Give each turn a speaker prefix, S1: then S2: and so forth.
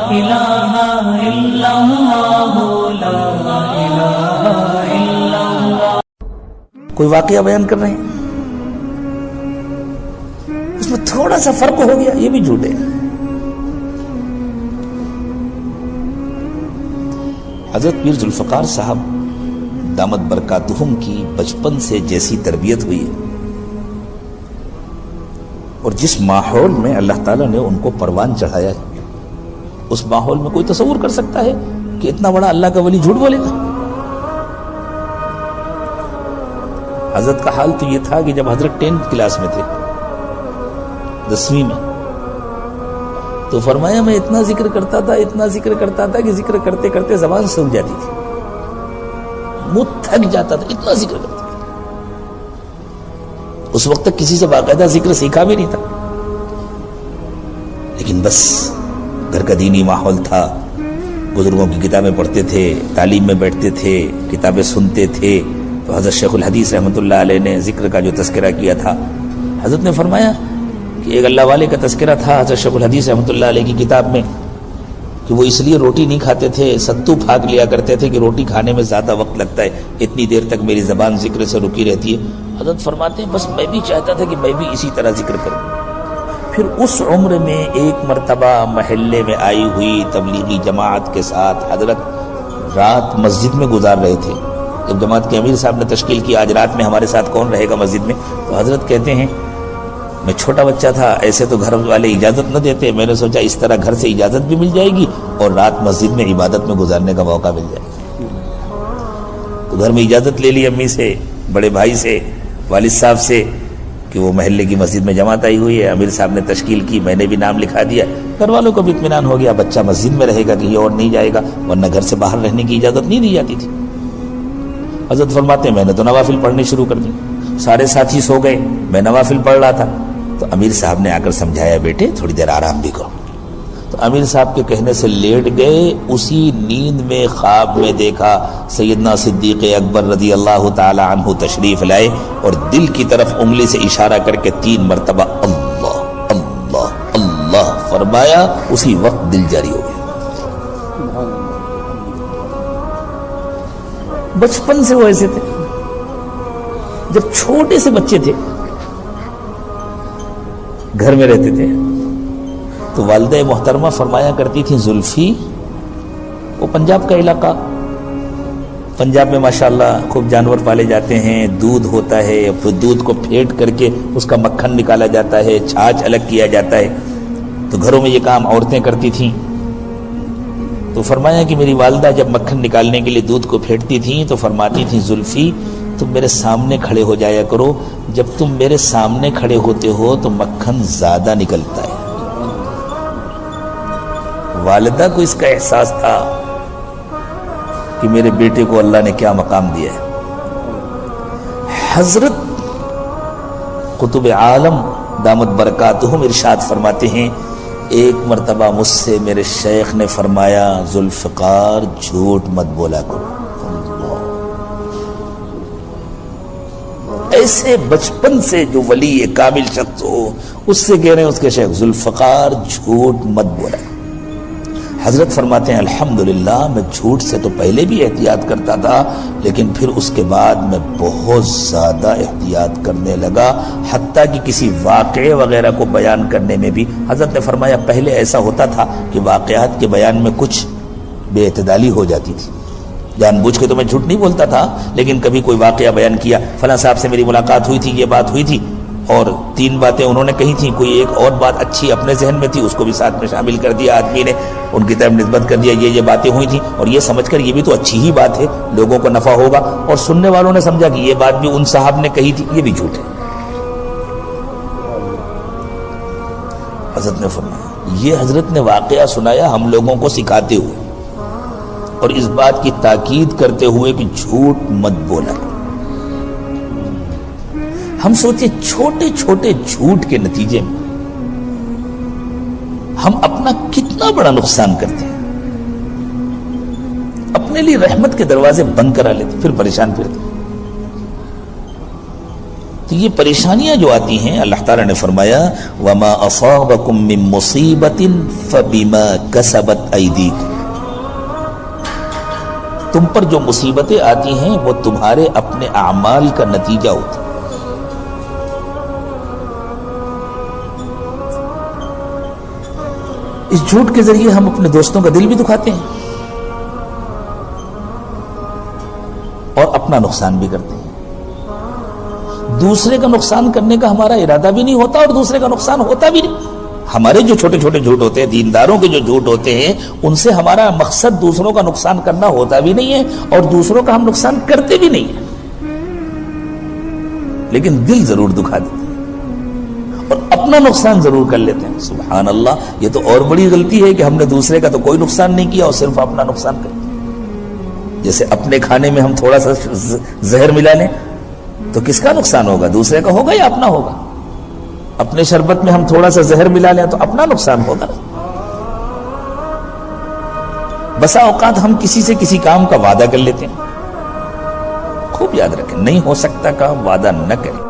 S1: الہ الا اللہ لا الہ الا اللہ.
S2: کوئی واقعہ بیان کر رہے ہیں، اس میں تھوڑا سا فرق ہو گیا، یہ بھی جھوٹ ہے. حضرت پیر ذوالفقار صاحب دامت برکاتہم کی بچپن سے جیسی تربیت ہوئی ہے اور جس ماحول میں اللہ تعالیٰ نے ان کو پروان چڑھایا ہے، اس ماحول میں کوئی تصور کر سکتا ہے کہ اتنا بڑا اللہ کا ولی جھوٹ بولے گا؟ حضرت کا حال تو یہ تھا کہ جب حضرت 10th کلاس میں تھے، 10ویں میں، تو فرمایا میں اتنا ذکر کرتا تھا کہ ذکر کرتے کرتے زبان سوکھ جاتی تھی، منہ تھک جاتا تھا، اتنا ذکر کرتا تھا. اس وقت تک کسی سے باقاعدہ ذکر سیکھا بھی نہیں تھا، لیکن بس گھر کا دینی ماحول تھا، بزرگوں کی کتابیں پڑھتے تھے، تعلیم میں بیٹھتے تھے، کتابیں سنتے تھے. تو حضرت شیخ الحدیث رحمۃ اللہ علیہ نے ذکر کا جو تذکرہ کیا تھا، حضرت نے فرمایا کہ ایک اللہ والے کا تذکرہ تھا حضرت شیخ الحدیث رحمۃ اللہ علیہ کی کتاب میں کہ وہ اس لیے روٹی نہیں کھاتے تھے، ستو پھاک لیا کرتے تھے کہ روٹی کھانے میں زیادہ وقت لگتا ہے، اتنی دیر تک میری زبان ذکر سے رکی رہتی ہے. حضرت فرماتے ہیں بس میں بھی چاہتا تھا کہ میں بھی اسی طرح ذکر کروں. پھر اس عمر میں ایک مرتبہ محلے میں آئی ہوئی تبلیغی جماعت کے ساتھ حضرت رات مسجد میں گزار رہے تھے. جب جماعت کے امیر صاحب نے تشکیل کی آج رات میں ہمارے ساتھ کون رہے گا مسجد میں، تو حضرت کہتے ہیں میں چھوٹا بچہ تھا، ایسے تو گھر والے اجازت نہ دیتے، میں نے سوچا اس طرح گھر سے اجازت بھی مل جائے گی اور رات مسجد میں عبادت میں گزارنے کا موقع مل جائے گا. تو گھر میں اجازت لے لی امی سے، بڑے بھائی سے، والد صاحب سے کہ وہ محلے کی مسجد میں جماعت آئی ہوئی ہے، امیر صاحب نے تشکیل کی، میں نے بھی نام لکھا دیا. گھر والوں کو بھی اطمینان ہو گیا بچہ مسجد میں رہے گا، کہیں اور نہیں جائے گا، ورنہ گھر سے باہر رہنے کی اجازت نہیں دی جاتی تھی. حضرت فرماتے ہیں میں نے تو نوافل پڑھنے شروع کر دی، سارے ساتھی سو گئے، میں نوافل پڑھ رہا تھا. تو امیر صاحب نے آ کر سمجھایا بیٹے تھوڑی دیر آرام بھی کرو. تو امیر صاحب کے کہنے سے لیٹ گئے. اسی نیند میں خواب میں دیکھا سیدنا صدیق اکبر رضی اللہ تعالی عنہ تشریف لائے اور دل کی طرف انگلی سے اشارہ کر کے 3 مرتبہ اللہ اللہ اللہ فرمایا. اسی وقت دل جاری ہو گیا. بچپن سے وہ ایسے تھے. جب چھوٹے سے بچے تھے گھر میں رہتے تھے تو والدہ محترمہ فرمایا کرتی تھی زلفی، وہ پنجاب کا علاقہ، پنجاب میں ماشاءاللہ خوب جانور پالے جاتے ہیں، دودھ ہوتا ہے، پھر دودھ کو پھینٹ کر کے اس کا مکھن نکالا جاتا ہے، چھاچھ الگ کیا جاتا ہے. تو گھروں میں یہ کام عورتیں کرتی تھیں. تو فرمایا کہ میری والدہ جب مکھن نکالنے کے لیے دودھ کو پھینٹتی تھیں تو فرماتی تھیں زلفی تم میرے سامنے کھڑے ہو جایا کرو، جب تم میرے سامنے کھڑے ہوتے ہو تو مکھن زیادہ نکلتا ہے. والدہ کو اس کا احساس تھا کہ میرے بیٹے کو اللہ نے کیا مقام دیا ہے. حضرت قطب عالم دامت برکاتہم ارشاد فرماتے ہیں ایک مرتبہ مجھ سے میرے شیخ نے فرمایا ذوالفقار جھوٹ مت بولا کرو. ایسے بچپن سے جو ولی کامل شخص ہو اس سے کہہ رہے ہیں اس کے شیخ ذوالفقار جھوٹ مت بولا. حضرت فرماتے ہیں الحمدللہ میں جھوٹ سے تو پہلے بھی احتیاط کرتا تھا لیکن پھر اس کے بعد میں بہت زیادہ احتیاط کرنے لگا، حتیٰ کہ کسی واقعے وغیرہ کو بیان کرنے میں بھی. حضرت نے فرمایا پہلے ایسا ہوتا تھا کہ واقعات کے بیان میں کچھ بے اعتدالی ہو جاتی تھی، جان بوجھ کے تو میں جھوٹ نہیں بولتا تھا، لیکن کبھی کوئی واقعہ بیان کیا، فلاں صاحب سے میری ملاقات ہوئی تھی، یہ بات ہوئی تھی اور 3 باتیں انہوں نے کہی تھیں، کوئی ایک اور بات اچھی اپنے ذہن میں تھی اس کو بھی ساتھ میں شامل کر دیا، آدمی نے ان کی طرف نسبت کر دیا یہ باتیں ہوئی تھیں اور یہ سمجھ کر یہ بھی تو اچھی ہی بات ہے، لوگوں کو نفع ہوگا، اور سننے والوں نے سمجھا کہ یہ بات بھی ان صاحب نے کہی تھی، یہ بھی جھوٹ ہے. حضرت نے فرمایا یہ حضرت نے واقعہ سنایا ہم لوگوں کو سکھاتے ہوئے اور اس بات کی تاکید کرتے ہوئے کہ جھوٹ مت بولا. ہم سوچے چھوٹے چھوٹے جھوٹ کے نتیجے میں ہم اپنا کتنا بڑا نقصان کرتے ہیں، اپنے لیے رحمت کے دروازے بند کرا لیتے پھر پریشان پھرتے. تو یہ پریشانیاں جو آتی ہیں اللہ تعالیٰ نے فرمایا وما اصابکم من مصیبت فبما کسبت ایدیکم، تم پر جو مصیبتیں آتی ہیں وہ تمہارے اپنے اعمال کا نتیجہ ہوتا ہے۔ اس جھوٹ کے ذریعے ہم اپنے دوستوں کا دل بھی دکھاتے ہیں اور اپنا نقصان بھی کرتے ہیں۔ دوسرے کا نقصان کرنے کا ہمارا ارادہ بھی نہیں ہوتا اور دوسرے کا نقصان ہوتا بھی نہیں۔ ہمارے جو چھوٹے چھوٹے جھوٹ ہوتے ہیں، دینداروں کے جو جھوٹ ہوتے ہیں، ان سے ہمارا مقصد دوسروں کا نقصان کرنا ہوتا بھی نہیں ہے اور دوسروں کا ہم نقصان کرتے بھی نہیں ہیں، لیکن دل ضرور دکھا دیتے ہیں اور اپنا نقصان ضرور کر لیتے ہیں۔ سبحان اللہ، یہ تو اور بڑی غلطی ہے کہ ہم نے دوسرے کا تو کوئی نقصان نہیں کیا اور صرف اپنا نقصان کر دیا۔ جیسے اپنے کھانے میں ہم تھوڑا سا زہر ملا لیں تو کس کا نقصان ہوگا؟ دوسرے کا ہوگا یا اپنا ہوگا؟ اپنے شربت میں ہم تھوڑا سا زہر ملا لیں تو اپنا نقصان ہوگا نا۔ بسا اوقات ہم کسی سے کسی کام کا وعدہ کر لیتے ہیں، خوب یاد رکھیں، نہیں ہو سکتا کام وعدہ نہ کریں۔